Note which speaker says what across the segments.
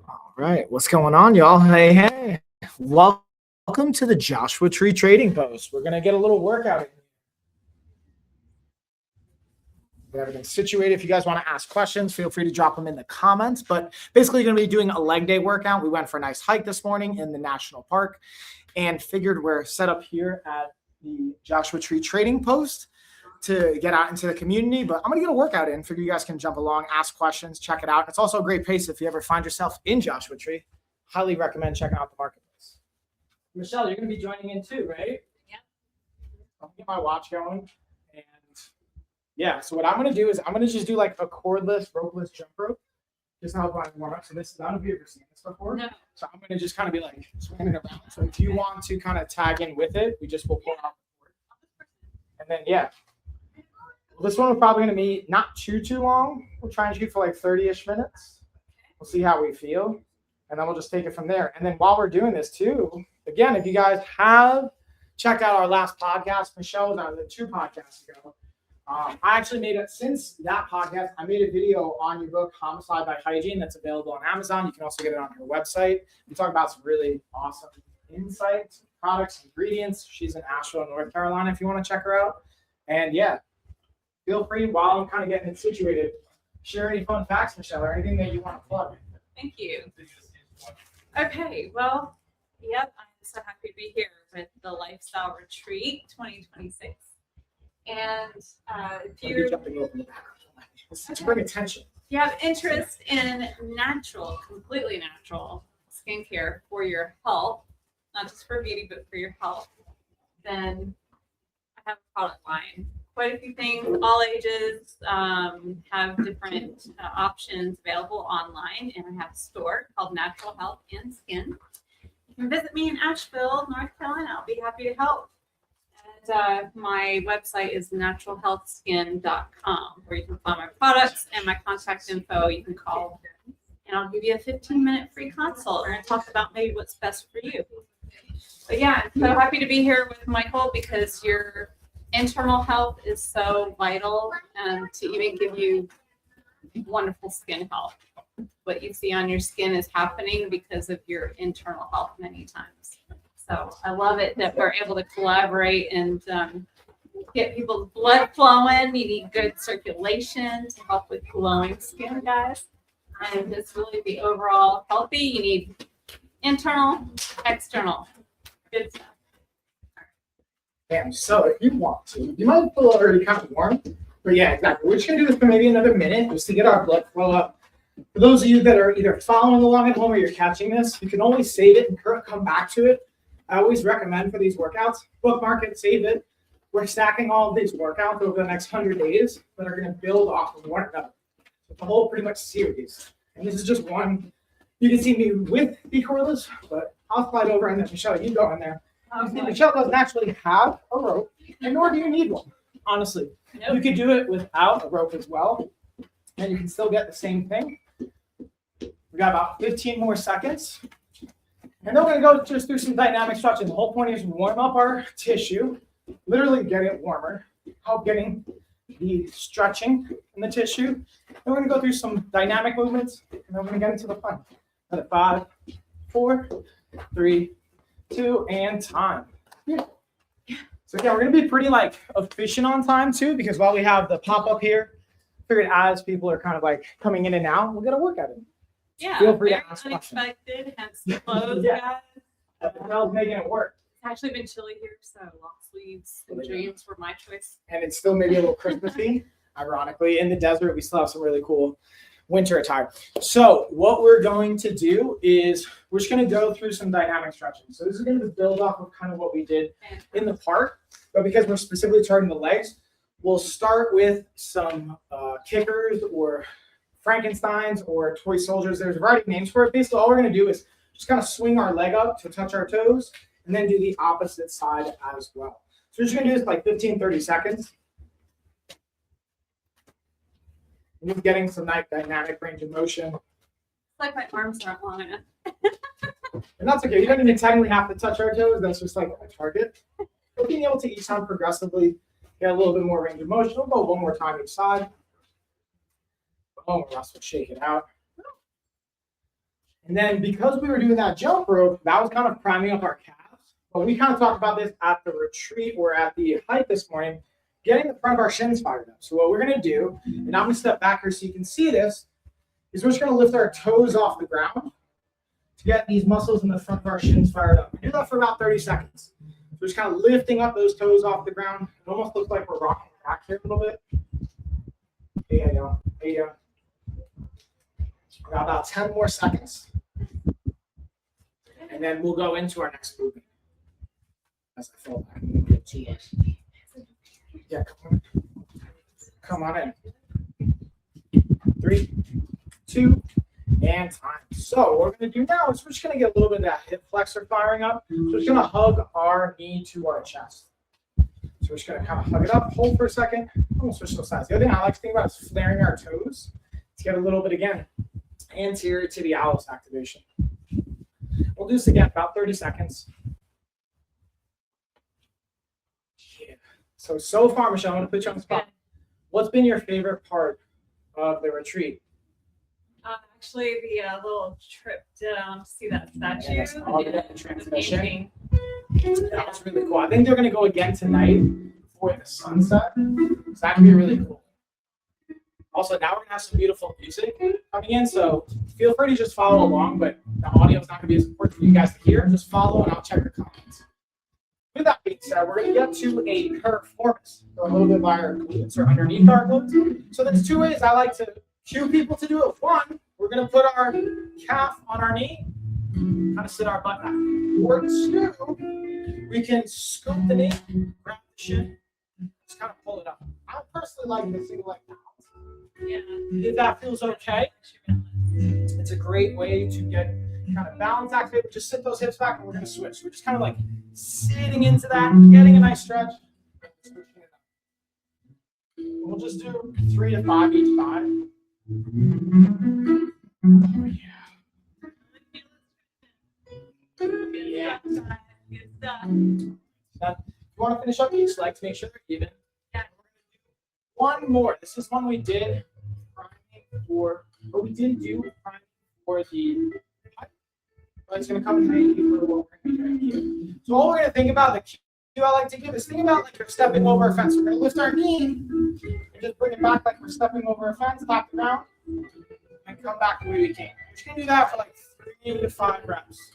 Speaker 1: All right, what's going on, y'all? Hey. Welcome to the Joshua Tree Trading Post. We're going to get a little workout in. Get everything situated. If you guys want to ask questions, feel free to drop them in the comments. But basically, going to be doing a leg day workout. We went for a nice hike this morning in the national park and figured we're set up here at the Joshua Tree Trading Post to get out into the community. But I'm going to get a workout in. Figure you guys can jump along, ask questions, check it out. It's also a great pace if you ever find yourself in Joshua Tree. Highly recommend checking out the marketplace. Michelle, you're going to be joining in too, right?
Speaker 2: Yeah.
Speaker 1: I'll get my watch going. And yeah, so what I'm going to do is I'm going to just do like a cordless, ropeless jump rope. Just to help my warm up. So this is, I don't know if you've ever seen this before.
Speaker 2: No.
Speaker 1: So I'm going to just kind of be like swinging it around. So if you want to kind of tag in with it, we just will pull out the cord. And then, yeah. Well, this one we're probably going to be not too long. We'll try and shoot for like 30-ish minutes. We'll see how we feel. And then we'll just take it from there. And then while we're doing this too, again, if you guys have checked out our last podcast, Michelle was on the 2 podcasts ago. I actually made it since that podcast. I made a video on your book, Homicide by Hygiene, that's available on Amazon. You can also get it on her website. We talk about some really awesome insights, products, ingredients. She's in Asheville, North Carolina, if you want to check her out. And yeah, feel free while I'm kind of getting it situated. Share any fun facts, Michelle, or anything that you want to plug.
Speaker 2: Thank you. Okay, well, yep, I'm so happy to be here with the Lifestyle Retreat 2026. And if you
Speaker 1: bring attention.
Speaker 2: If you have interest in natural, completely natural skincare for your health, not just for beauty, but for your health, then I have a product line. Quite a few things, all ages, have different options available online, and I have a store called Natural Health and Skin. You can visit me in Asheville, North Carolina. I'll be happy to help. And my website is naturalhealthskin.com, where you can find my products and my contact info. You can call, and I'll give you a 15-minute free consult. We're going to talk about maybe what's best for you. But yeah, I'm so happy to be here with Michael because your internal health is so vital to even give you wonderful skin health. What you see on your skin is happening because of your internal health many times. So I love it that we're able to collaborate and get people's blood flowing. You need good circulation to help with glowing skin, guys. And just really be overall healthy. You need internal, external. Good stuff.
Speaker 1: Damn, so if you want to, you might feel already kind of warm. But yeah, exactly. We're just going to do this for maybe another minute just to get our blood flow up. For those of you that are either following along at home or you're catching this, you can always save it and come back to it. I always recommend for these workouts, bookmark it, save it. We're stacking all of these workouts over the next 100 days that are going to build off of one another. It's a whole pretty much series. And this is just one. You can see me with the cordless, but I'll slide over and then Michelle, you go in there. Michelle doesn't actually have a rope, and nor do you need one, honestly. Nope. You could do it without a rope as well, and you can still get the same thing. We got about 15 more seconds. And then we're going to go just through some dynamic stretching. The whole point is warm up our tissue, literally get it warmer, help getting the stretching in the tissue. Then we're going to go through some dynamic movements, and then we're going to get into the fun. 5, 4, 3, 2, and time. So yeah, we're going to be pretty like efficient on time too, because while we have the pop-up here, figured as people are kind of like coming in and out, we'll get a workout in.
Speaker 2: Yeah,
Speaker 1: feel free to ask
Speaker 2: unexpected, hence the clothes,
Speaker 1: yeah.
Speaker 2: guys.
Speaker 1: Well, making it work.
Speaker 2: It's actually been chilly here, so long sleeves and jeans were my choice.
Speaker 1: And it's still maybe a little Christmassy, ironically. In the desert, we still have some really cool winter attire. So what we're going to do is we're just going to go through some dynamic stretching. So this is going to build off of kind of what we did in the park, but because we're specifically targeting the legs, we'll start with some kickers or Frankensteins or toy soldiers. There's a variety of names for it. Basically, all we're going to do is just kind of swing our leg up to touch our toes and then do the opposite side as well. So we're just going to do this like 15, 30 seconds. And just getting some nice dynamic range of motion.
Speaker 2: It's like my arms aren't long enough.
Speaker 1: And that's okay. You don't even technically have to touch our toes. That's just like a target. But being able to each time progressively get a little bit more range of motion. We'll go one more time each side. Oh, Russ will shake it out. And then because we were doing that jump rope, that was kind of priming up our calves. But we kind of talked about this at the retreat or at the hike this morning, getting the front of our shins fired up. So what we're going to do, and I'm going to step back here so you can see this, is we're just going to lift our toes off the ground to get these muscles in the front of our shins fired up. Do that for about 30 seconds. So just kind of lifting up those toes off the ground. It almost looks like we're rocking back here a little bit. There you go. There you go. We got about 10 more seconds. And then we'll go into our next movement. As I fall back. Yeah, come on in. 3, 2, and time. So what we're going to do now is we're just going to get a little bit of that hip flexor firing up. So we're just going to hug our knee to our chest. So we're just going to kind of hug it up, hold for a second. I'm going to switch those sides. The other thing I like to think about is flaring our toes to get a little bit, again, anterior to the atlas activation. We'll do this again, about 30 seconds. Yeah. So far, Michelle, I'm going to put you on the spot. What's been your favorite part of the retreat?
Speaker 2: Actually, the little trip down to see that statue.
Speaker 1: Yeah, the transmission. That was really cool. I think they're going to go again tonight for the sunset. So that could be really cool. Also, now we're going to have some beautiful music coming in, so feel free to just follow along, but the audio is not going to be as important for you guys to hear. Just follow, and I'll check your comments. With that being said, we're going to get to a performance. So a little bit by our glutes or underneath our glutes. So there's 2 ways I like to cue people to do it. One, we're going to put our calf on our knee, kind of sit our butt back. Or 2, we can scoop the knee, grab the shin, just kind of pull it up. I personally like to single leg balance.
Speaker 2: Yeah.
Speaker 1: If that feels okay, it's a great way to get kind of balance activated. Just sit those hips back and we're going to switch. We're just kind of like sitting into that, getting a nice stretch. We'll just do 3 to 5 each time. Yeah.
Speaker 2: Good stuff.
Speaker 1: Now, you want to finish up each leg to make sure they're even.
Speaker 2: Yeah.
Speaker 1: One more. This is one we did for, but we didn't do for the. But it's going to come in handy for the lower knee. So all we're going to think about, the cue I like to give is think about like you're stepping over a fence. We're going to lift our knee and just bring it back like we're stepping over a fence, tap the ground, and come back the way we came. We're just going to do that for like 3 to 5 reps.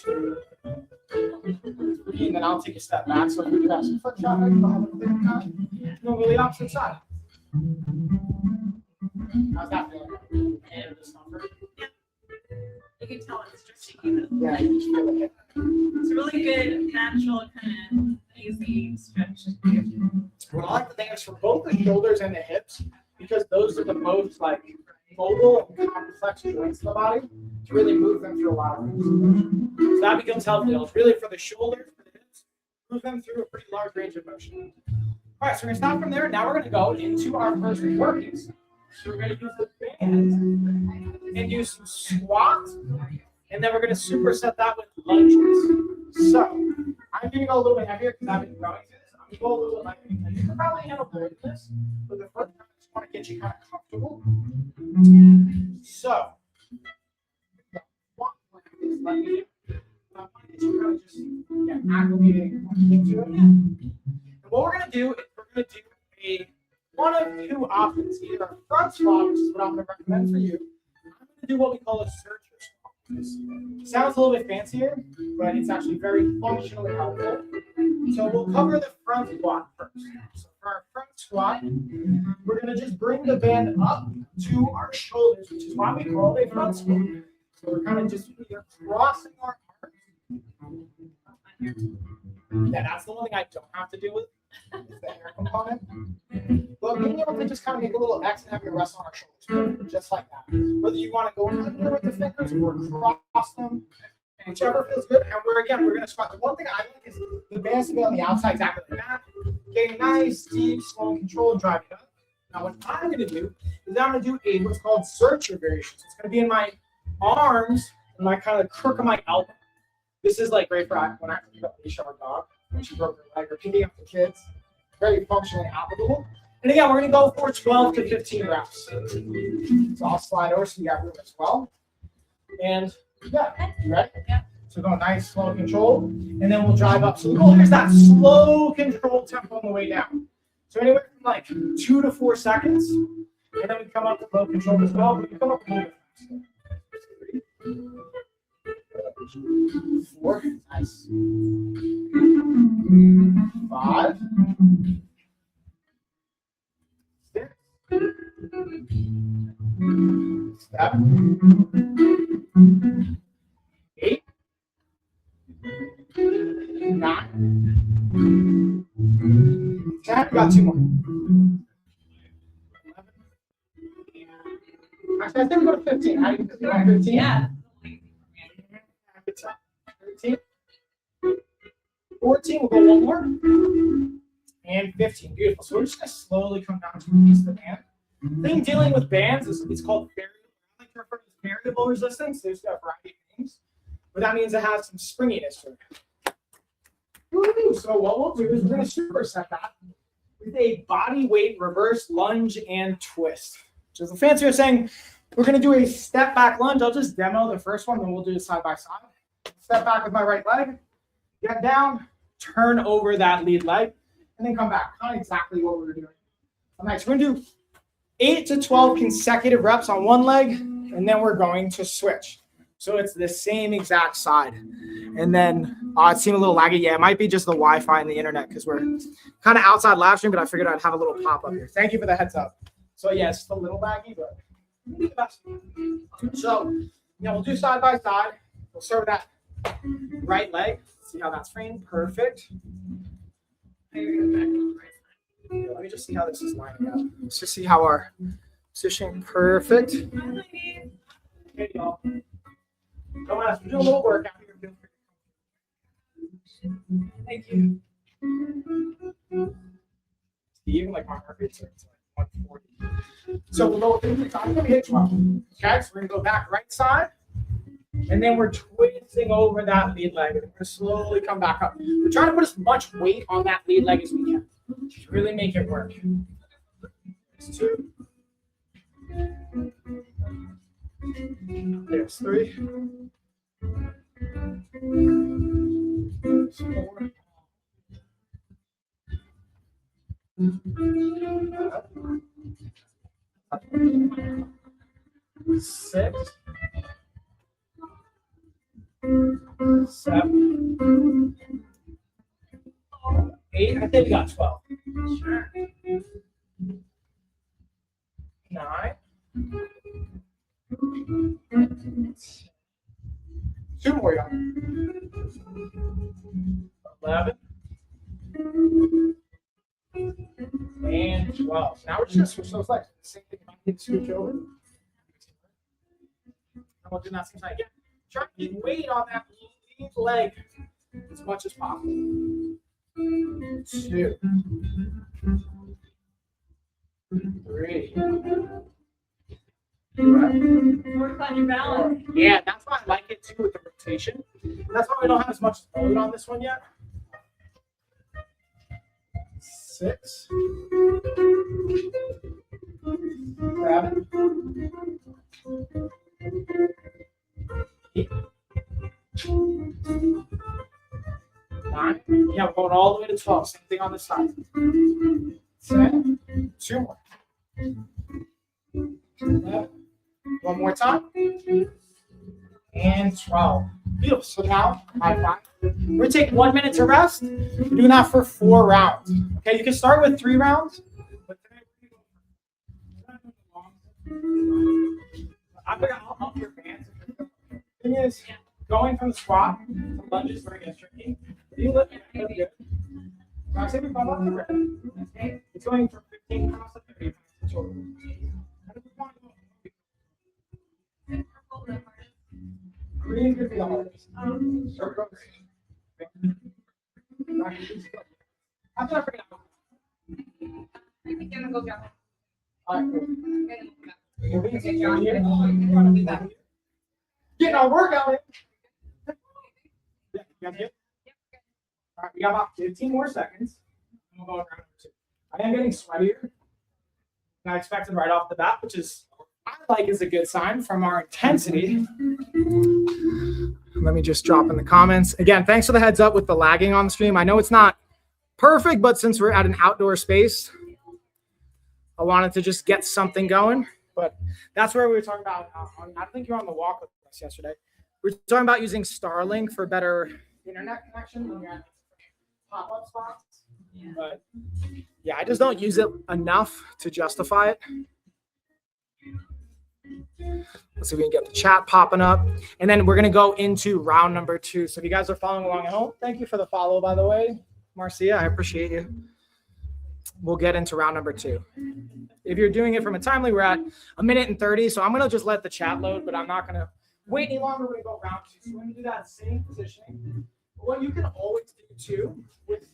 Speaker 1: 2, 3, and then I'll take a step back. So if we do have some foot traffic, we'll have a little bit of time. And we'll go the opposite side. How's that feeling? And discomfort?
Speaker 2: Yeah. You can tell it's stretching.
Speaker 1: Yeah, you just feel it.
Speaker 2: It's a really good, natural, kind of easy stretch.
Speaker 1: What I like to think is for both the shoulders and the hips, because those are the most like mobile and complex joints in the body, to really move them through a lot of things. So that becomes helpful. It's really for the shoulders, for the hips, move them through a pretty large range of motion. All right, so we're going to stop from there. Now we're going to go into our first workings. So we're going to use the band and do some squats, and then we're going to superset that with lunges. So I'm going to go a little bit heavier because I've been going through this. I'm going to go a little bit lighter. You can probably handle more of this, but the first time I just want to get you kind of comfortable. So, let me get you kind of just acclimating into it. And what we're going to do is we're going to do one of 2 options, either a front squat, which is what I'm going to recommend for you. I'm going to do what we call a searcher squat. This sounds a little bit fancier, but it's actually very functionally helpful. So we'll cover the front squat first. So for our front squat, we're going to just bring the band up to our shoulders, which is why we call it a front squat. So we're kind of just either crossing our arms. Yeah, that's the one thing I don't have to deal with, is the air component. But being able to just kind of make a little X and have your rest on our shoulders, just like that. Whether you want to go under with the fingers or cross them, whichever feels good. And we're going to squat. The one thing I like is the band's to be on the outside, exactly like that. Getting nice, deep, slow, and controlled, driving up. Now, what I'm going to do is I'm going to do what's called searcher variation. So it's going to be in my arms and my kind of crook of my elbow. This is like great for when I pick up Leash our dog when she broke her leg, or picking up the kids. Very functionally applicable. And again, we're going to go for 12 to 15 reps. So I'll slide over so you got room as well. And yeah, you ready?
Speaker 2: Yeah.
Speaker 1: So go nice, slow, control, and then we'll drive up. So the goal here is that slow, controlled tempo on the way down. So anywhere from like 2 to 4 seconds, and then we come up with low control as well. But we come up with a little bit faster. 4, nice. 5, 6, 7, 8, 9, 10. We got 2 more. 11. Actually, I think we go to 15. How do you feel about 15?
Speaker 2: Yeah.
Speaker 1: 13. 14. We'll go one more. And 15. Beautiful. So we're just going to slowly come down to release the band. The thing dealing with bands is it's called variable. I like to refer to as variable resistance. There's a variety of names, but that means it has some springiness to it. Woo! So what we'll do is we're going to superset that with a body weight reverse lunge and twist. Which is a fancy way of saying we're going to do a step back lunge. I'll just demo the first one, then we'll do it side by side. Step back with my right leg, get down, turn over that lead leg, and then come back. Not exactly what we were doing. All right, so we're going to do 8 to 12 consecutive reps on one leg, and then we're going to switch. So it's the same exact side. And then it seemed a little laggy. Yeah, it might be just the Wi-Fi and the internet because we're kind of outside live stream, but I figured I'd have a little pop up here. Thank you for the heads up. So yeah, it's a little laggy, but the best. So yeah, we'll do side by side. We'll start with that right leg. See how that's framed. Perfect. Let me just see how this is lining up. Let's just see how our position. Perfect. Okay, y'all. Come on, we're doing a little workout here. Thank you. Even like my heart rate's like 140. So we'll go. I'm going to hit 12. Okay, so we're going to go back right side. And then we're twisting over that lead leg. And we're going to slowly come back up. We're trying to put as much weight on that lead leg as we can. To really make it work. There's 2. There's 3. There's 4. 6. 7. 8. I think we got 12. Sure. 9. 2 more, y'all. 11. And 12. Now we're just going to switch those legs. Same thing. I can switch over. And we'll do that same side again. Try to get weight on that lead leg as much as possible. 2. 3.
Speaker 2: Work on your balance.
Speaker 1: Yeah, that's why I like it too with the rotation. That's why we don't have as much load on this one yet. 6. 7. 8. 9. Yeah, we're going all the way to 12. Same thing on this side. 10. 2 more. 11. One more time. And 12. Beautiful. So now, high five. We're going to take 1 minute to rest. We're doing that for 4 rounds. Okay, you can start with 3 rounds. But I'm going to help your fans. The thing is, going from the squat to lunge is very tricky. You lift it really good. So I say we come up the rep. Okay, it's going from 15 pounds to 30 pounds to total. Green could be the hardest. I'm gonna bring it out.
Speaker 2: I think I'm gonna go down.
Speaker 1: All right, cool.
Speaker 2: Yep.
Speaker 1: Getting our workout in. Yeah, you got it? All right, we got about 15 more seconds. And we'll go around 2. I am getting sweatier. I expected right off the bat, which is I like is a good sign from our intensity. Let me just drop in the comments. Again, thanks for the heads up with the lagging on the stream. I know it's not perfect, but since we're at an outdoor space, I wanted to just get something going. But that's where we were talking about. I think you were on the walk with us yesterday. We were talking about using Starlink for better internet connection when you're at pop-up spots.
Speaker 2: Yeah.
Speaker 1: But yeah, I just don't use it enough to justify it. Let's see if we can get the chat popping up. And then we're going to go into round number 2. So if you guys are following along at home, thank you for the follow, by the way. Marcia, I appreciate you. We'll get into round number 2. If you're doing it from a timely, we're at 1 minute and 30. So I'm going to just let the chat load, but I'm not going to wait any longer. We're going to go round 2. So we're going to do that same positioning. But what you can always do too with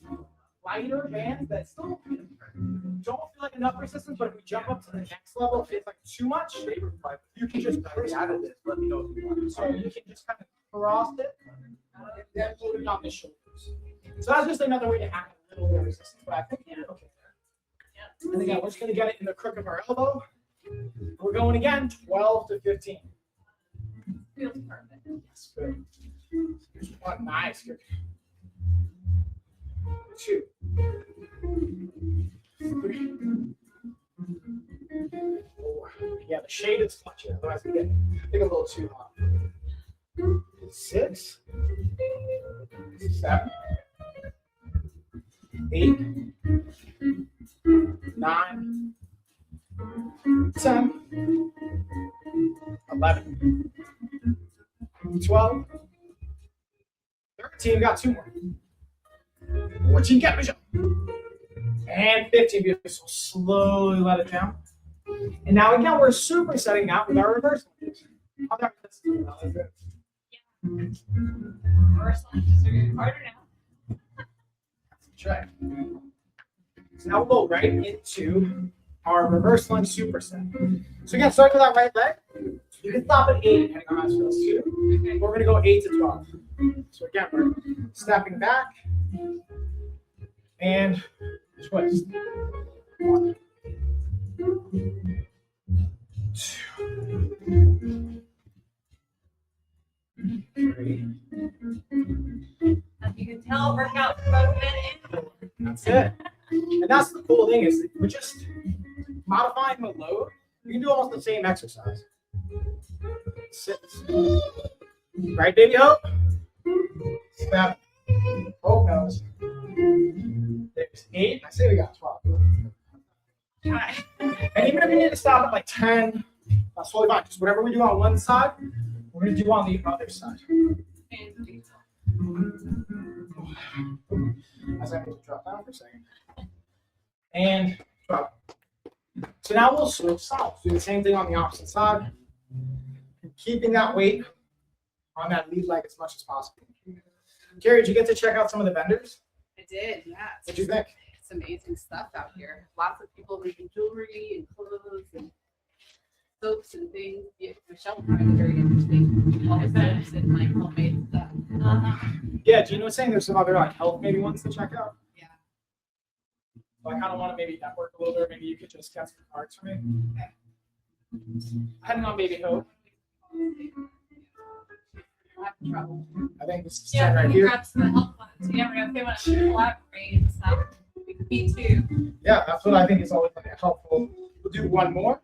Speaker 1: lighter bands that still don't feel like enough resistance, but if we jump up to the next level, if it's like too much, you can just added it. Let me know if you want. So you can just kind of cross it and then put it on the shoulders. So that's just another way to add a little bit of resistance. But I think you're okay there. And again, we're just going to get it in the crook of our elbow. We're going again, 12 to 15.
Speaker 2: Feels perfect.
Speaker 1: Yes, good. Here's one. Nice. Good. 2. 3. 4. Yeah, the shade is clutching. Otherwise, we get a little too hot. 6. 7. 8. 9. 10. 11. 12. 13. We got 2 more. 14, get Michelle. And 15, beautiful. So slowly let it down. And now again, we're supersetting that with our reverse lunges. How that
Speaker 2: Reverse lunges are getting harder now.
Speaker 1: That's right. So now we'll go right into our reverse lunge superset. So again, start with that right leg. You can stop at 8, depending on how it feels too.
Speaker 2: Okay.
Speaker 1: We're going to go 8 to 12. So again, we're stepping back and twist. 1, 2, 3.
Speaker 2: As you can tell, workout for about a minute.
Speaker 1: That's it. And that's the cool thing is we're just modifying the load. You can do almost the same exercise. 6. Right, baby Hope? 7. Hope knows. There's 8. I say we got 12.
Speaker 2: Try.
Speaker 1: And even if you need to stop at like 10, that's totally fine. Just whatever we do on one side, we're going to do on the other side. As I need to drop down for a second. And drop. So now we'll switch sides. Do the same thing on the opposite side. And keeping that weight on that lead leg as much as possible. Carrie, did you get to check out some of the vendors?
Speaker 3: I did, yeah.
Speaker 1: What'd you think?
Speaker 3: It's amazing stuff out here. Lots of people making jewelry and clothes and soaps and things. Yeah, Michelle found it very interesting. All the soaps and like homemade stuff.
Speaker 1: Yeah, Gina was saying there's some other like health maybe ones to check out.
Speaker 3: Yeah.
Speaker 1: So I kind of want to maybe network a little bit. Maybe you could just get some cards for me. Depending on maybe Hope.
Speaker 3: I have trouble.
Speaker 1: I think this is
Speaker 2: Yeah,
Speaker 1: right
Speaker 2: we
Speaker 1: here.
Speaker 2: grab some of the help ones. Yeah, if they want to collaborate and stuff. Me too.
Speaker 1: Yeah, that's what I think is always like helpful. We'll do one more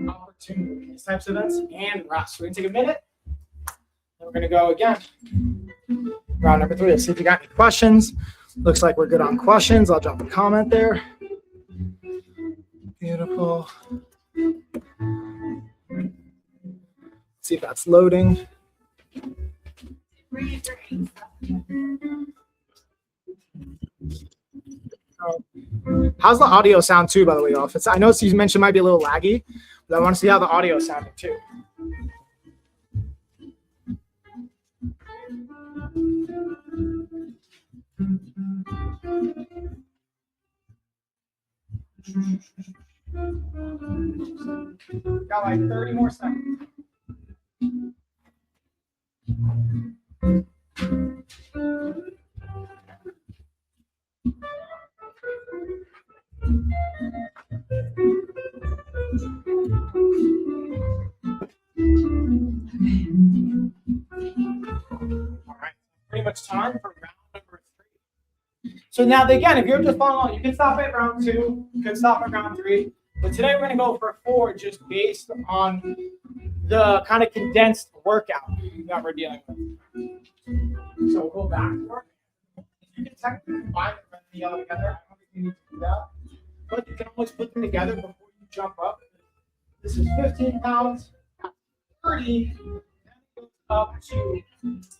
Speaker 1: opportunity for these types of events and rest. So we're gonna take a minute. Then we're gonna go again. Round number 3. Let's see if you got any questions. Looks like we're good on questions. I'll drop a comment there. Beautiful. See if that's loading. How's the audio sound too, by the way, off? I know you mentioned it might be a little laggy, but I want to see how the audio sounded too. Got like 30 more seconds. So now again, if you're just following along, you can stop at round 2, you can stop at round 3. But today we're going to go for 4 just based on the kind of condensed workout that we're dealing with. So we'll go back. You can technically combine the other together. I don't think you need to do that. But you can always put them together before you jump up. This is 15 pounds, 30, then it goes up to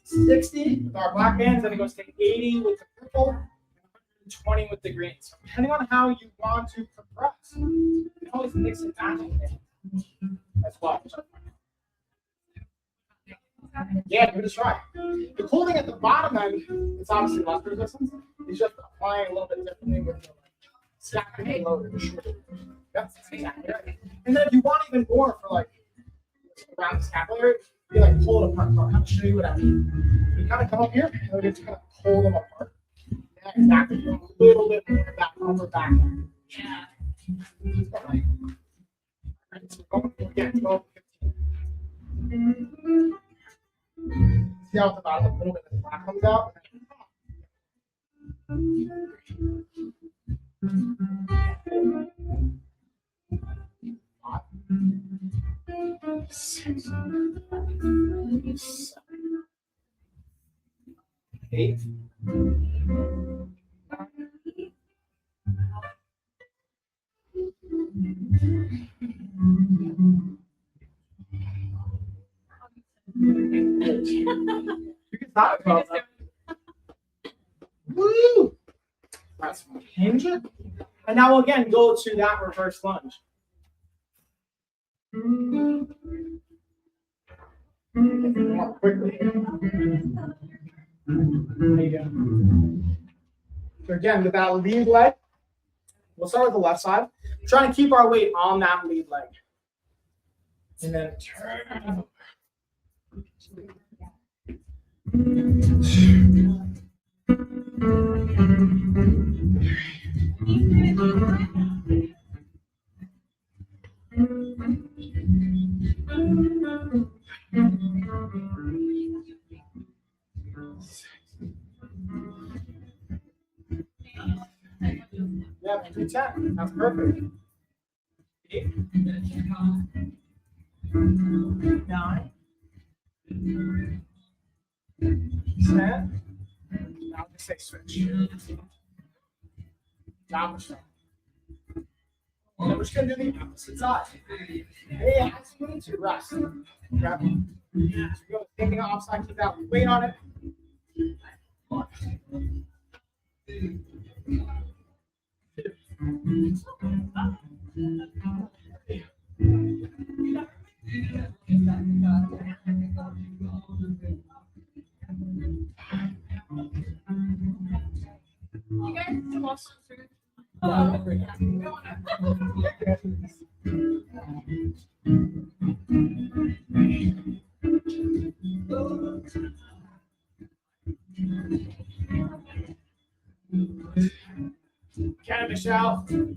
Speaker 1: 60 with our black bands, then it goes to 80 with the purple, and 120 with the green. So depending on how you want to progress, you can always mix and match it as well. Yeah, give it a try. The cool thing at the bottom end, it's obviously less resistance, is just applying a little bit differently with the stacking the load and shorter. That's exactly right. And then if you want even more for like around the scapulary, you like pull it apart. So I'll kind of show you what I mean. You kind of come up here and we just kind of pull them apart. Yeah, exactly. A little bit more back over back.
Speaker 2: Yeah.
Speaker 1: Right. So go again, go 15. See how at the bottom a little bit of the black comes out? Eight. You can talk about that. Woo! That's my hinge. And now we'll again go to that reverse lunge. More quickly. There you go. So again, with that lead leg, we'll start with the left side. We're trying to keep our weight on that lead leg. And then turn. Yeah, 210. That's perfect. 8, 9, 10. Now just say switch. Down the strong. And then we're just going to do the opposite side. Hey, ask me to rest. Grab it. Yeah. So we go taking off side, keep that weight on it. 1, 2,
Speaker 2: You guys can also through.
Speaker 1: Canada shout. So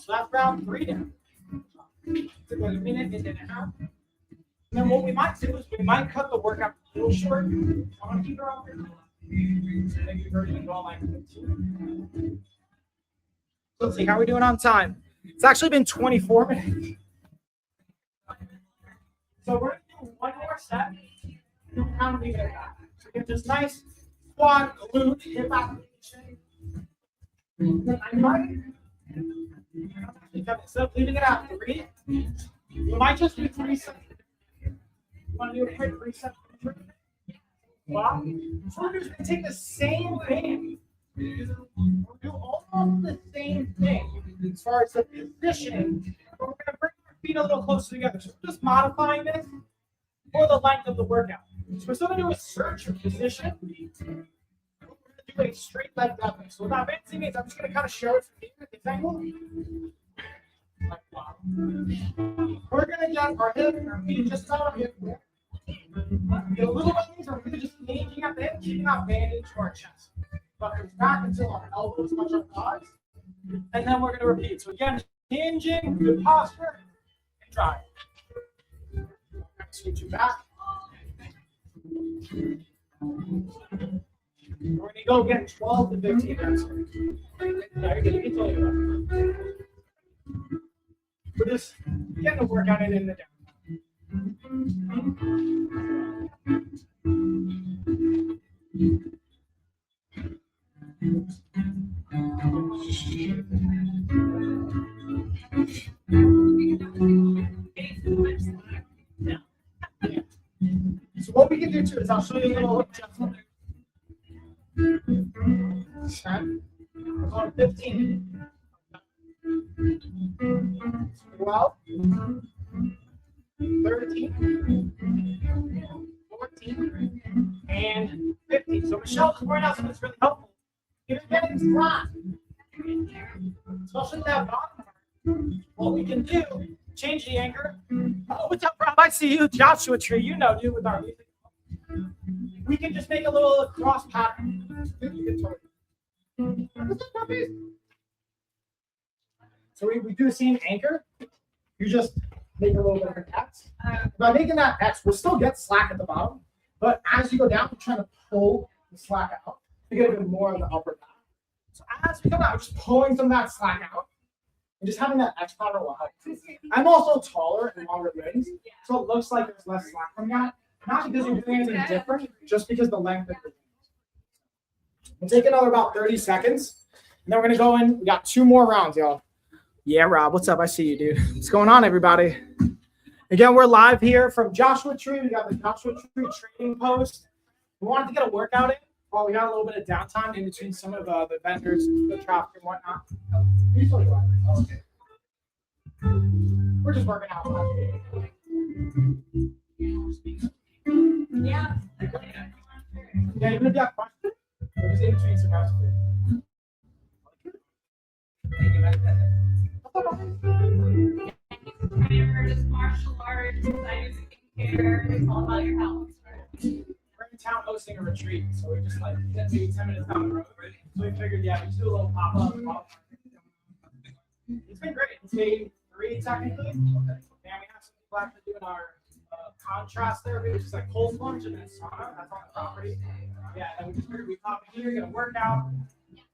Speaker 1: that's round 3 down. Took like a minute and a half. And then what we might do is we might cut the workout a little short. I want to keep her up here. Maybe we're going to go like 15. Let's see, how are we doing on time? It's actually been 24 minutes. So we're going to do one more set. And kind of leave it at that. So get this nice quad, glute, hip activation. I might, instead of leaving it at 3, you might just do 3 sets. You want to do a quick reset? Well, so we're just going to take the same thing. We'll do almost the same thing as far as the positioning, but we're going to bring our feet a little closer together. So we're just modifying this for the length of the workout. So we're still going to do a search position. We're going to do a straight leg deadlift. So without fancy means, I'm just going to kind of show it from here at this angle. Like wow. We're going to get our hip and our feet just on our hip. The little ones are really just hinging at the hip, keeping our bandage to our chest. But it's back until our elbows touch our thighs. And then we're going to repeat. So again, hinging, good posture, and drive. Switch you back. We're going to go again 12 to 15 reps. Yeah, you can totally do that. We're just getting a workout in the down. So what we can do too is I'll show you a little adjustment. We're going 15. 12. 13. 14. And 15. So Michelle, before else, it's really helpful. If you're getting flat, especially that bottom part, what we can do, change the anchor. Oh, what's up, Rob? I see you. Joshua Tree, you know, dude, with our music. We can just make a little cross pattern. So we do the same anchor. You just make a little bit of an X. By making that X, we'll still get slack at the bottom. But as you go down, we're trying to pull the slack out to get a bit more of the upper back. So as we come out, just pulling some of that slack out and just having that X pattern will help. I'm also taller and longer limbs, so it looks like there's less slack from that. Not because you're doing anything different, just because the length of the We'll take another about 30 seconds, and then we're gonna go in. We got 2 more rounds, y'all. Yeah, Rob, what's up? I see you, dude. What's going on, everybody? Again, we're live here from Joshua Tree. We got the Joshua Tree training post. We wanted to get a workout in while we got a little bit of downtime in between some of the vendors, the traffic and whatnot. Okay. We're just working out.
Speaker 2: Yeah.
Speaker 1: Yeah, even if you have questions, we're just in between some guys.
Speaker 2: Just martial arts, care, it's all about your health.
Speaker 1: We're in town hosting a retreat, so we're just like maybe 10 minutes down the road. So we figured, yeah, we just do a little pop up. It's been great. It's day 3 technically. And we have some people actually doing our contrast therapy, which is like cold plunge and then sauna. That's on the property. Yeah, and we just figured we pop in here, get a workout,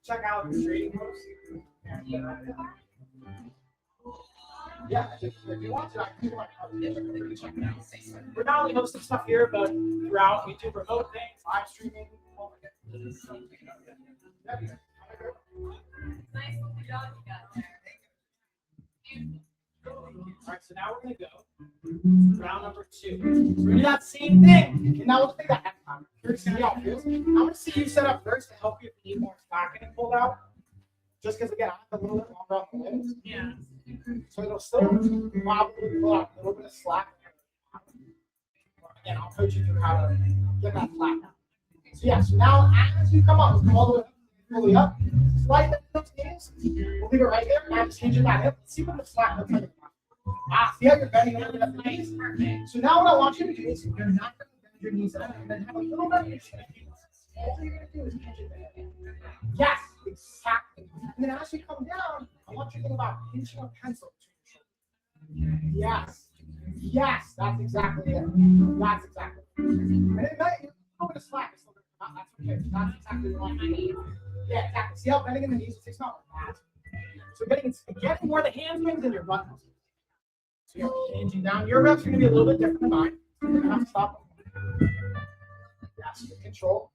Speaker 1: check out the trading post. Yeah, if you want to, I can do my check it out. We're not only hosting stuff here, but throughout. We do remote things, live streaming.
Speaker 2: Nice little job you got there.
Speaker 1: All right, so now we're going to go round number 2. So we're going to do that same thing. And now we'll take that half time. You're going to see how it feels. I'm going to see you set up first to help you if you need more slack and pulled out. Just because, again, I have a little bit longer on the limbs.
Speaker 2: Yeah.
Speaker 1: So it'll still probably pull out a little bit of slack. Again, I'll coach you through how to get that slack out. So yeah, so now as you come up, come all the way fully up, slide those knees. We'll leave it right there. Now just hinge it that hip. See what the slack looks like. See how you're bending over the knees? So now what I want you to do is you're not going to bend your knees at all. And then have a little bit of your chin. All you're going to do is hinge it there. Yes, exactly. And then as you come down, I want you to think about pinching a pencil between your shoulders. Yes. Yes, that's exactly it. That's exactly it. And it might be a little bit of slack. That's okay. That's exactly what I need. Yeah, exactly. See how bending in the knees is not like that. So getting more of the hamstrings and your butt muscles. So you're hinging down. Your reps are going to be a little bit different than mine. You're going to have to stop. Yes, with control.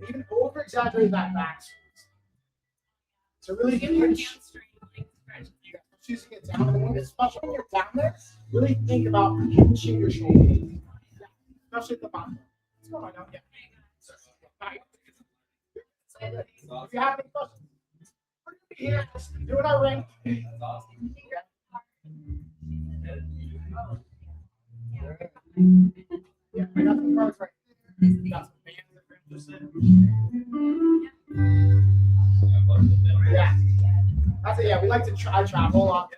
Speaker 1: Even over exaggerate that back. So really get your
Speaker 2: hamstring
Speaker 1: choosing it down, and especially when you're down there, really think about pinching your shoulders. Yeah, especially at the bottom. What's going on down here? If you have any questions, we're gonna be here just doing our ring. That's awesome. Yeah, I got some cards right here. Got some bands that we're interested in. Yeah. That's it. Yeah, we like to travel a lot.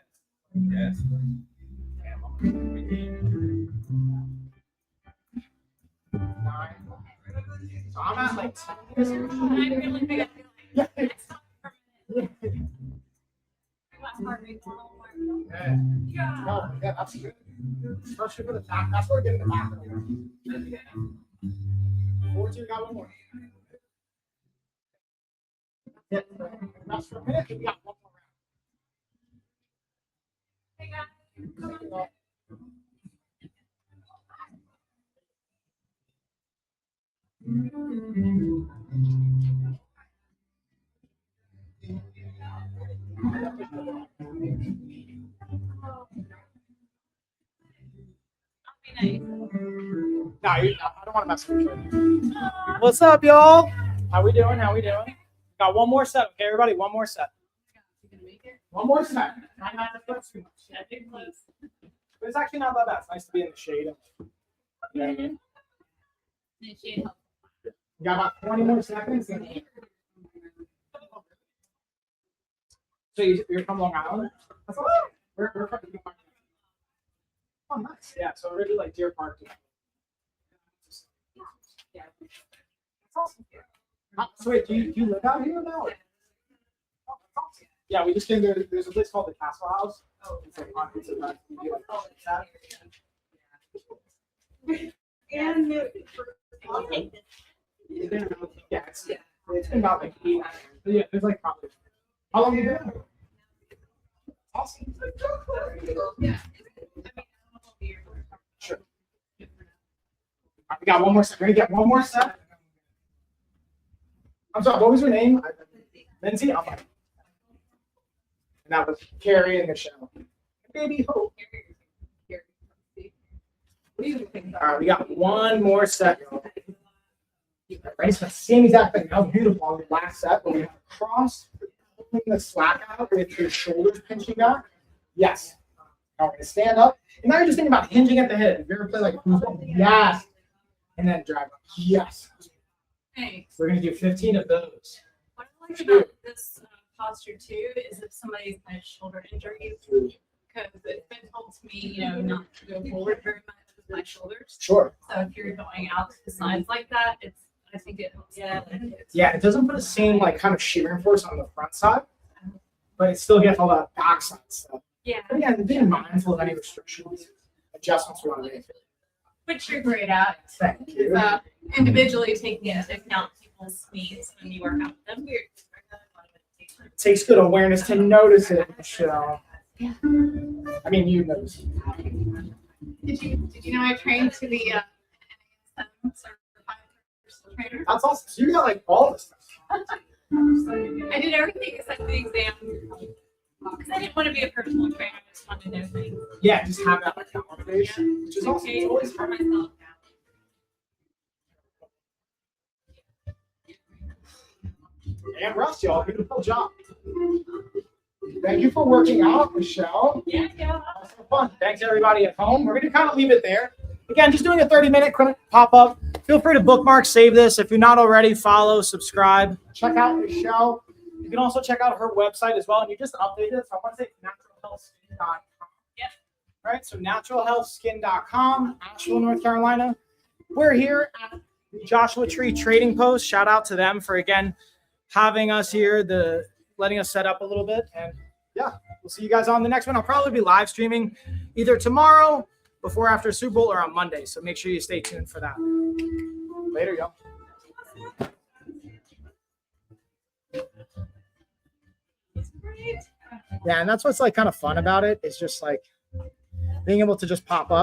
Speaker 1: Yes. So I'm at like 10 years. Yeah. Yeah, that's good. Especially for the back. That's where we're getting the back. got one more. Yeah, that's for a minute. We got one more round.
Speaker 2: Be nice.
Speaker 1: No, I don't want to mess with you. What's up, y'all? How we doing? How we doing? Got one more set. Okay, everybody, one more set. One more set. Try not to flip too much.
Speaker 2: Yeah, big close.
Speaker 1: But it's actually not that bad. It's nice to be in the shade. You know what I mean?
Speaker 2: And shade helps.
Speaker 1: We got about 20 more seconds. So you're from Long Island? That's awesome. We're from Oh, nice. Yeah, so we're like Deer Park.
Speaker 2: Yeah.
Speaker 1: That's awesome. So wait, do you live out here now? Or? Oh, that's awesome. Yeah, we just came there. There's a place called the Castle House. Oh, it's like it's a nice. Yeah, it's been about like 8 hours. Yeah, there's like probably. How long have you been there? Awesome. Sure. We got one more set. We're gonna get one more set. I'm sorry, what was your name? Lindsay? I'm fine. And that was Carrie and Michelle. Baby Hope.
Speaker 3: What do you think?
Speaker 1: All right, we got one more set. Right, it's the same exact thing. That was beautiful on the last set, but we have a cross, pulling the slack out with your shoulders pinching back. Yes. Now we're gonna stand up. And now you're just thinking about hinging at the hip. Have you ever played like foosball? Yes. And then drive up. Yes.
Speaker 2: Thanks.
Speaker 1: We're gonna do 15 of those.
Speaker 2: What I like about this posture too is if somebody's had shoulder injuries, because it's been told to me, not to go forward very much with my shoulders.
Speaker 1: Sure.
Speaker 2: So if you're going out to the sides like that, I think it helps.
Speaker 1: Yeah, it doesn't put the same like kind of shearing force on the front side, but it still gets all that backside stuff.
Speaker 2: Yeah.
Speaker 1: But again, being mindful of any restrictions, adjustments we want to make.
Speaker 2: Which you're great at.
Speaker 1: Thank you.
Speaker 2: Is individually taking into account people's needs when you work out with them.
Speaker 1: It takes good awareness to notice it, Michelle. I mean, you notice it.
Speaker 2: Did you know I trained to be a certified personal trainer?
Speaker 1: That's awesome. So you got like all this stuff.
Speaker 2: I did everything except the exam because I didn't want to be a personal trainer. I just wanted to know things.
Speaker 1: Yeah, just have that like motivation, which is awesome. It's always
Speaker 2: for
Speaker 1: fun.
Speaker 2: myself.
Speaker 1: And Russ, y'all, beautiful job. Thank you for working out, Michelle.
Speaker 2: Yeah.
Speaker 1: That was so fun. Thanks everybody at home. We're gonna kind of leave it there. Again, just doing a 30-minute pop-up. Feel free to bookmark, save this. If you're not already, follow, subscribe. Check out Michelle. You can also check out her website as well. And you just updated it. So I want to say naturalhealthskin.com.
Speaker 2: Yep.
Speaker 1: Right. So naturalhealthskin.com, Asheville, North Carolina. We're here at the Joshua Tree Trading Post. Shout out to them for again having us here, letting us set up a little bit. And yeah, we'll see you guys on the next one. I'll probably be live streaming either tomorrow, before after Super Bowl, or on Monday. So make sure you stay tuned for that. Later, y'all. Yeah, and that's what's like kind of fun about it. It's just like being able to just pop up.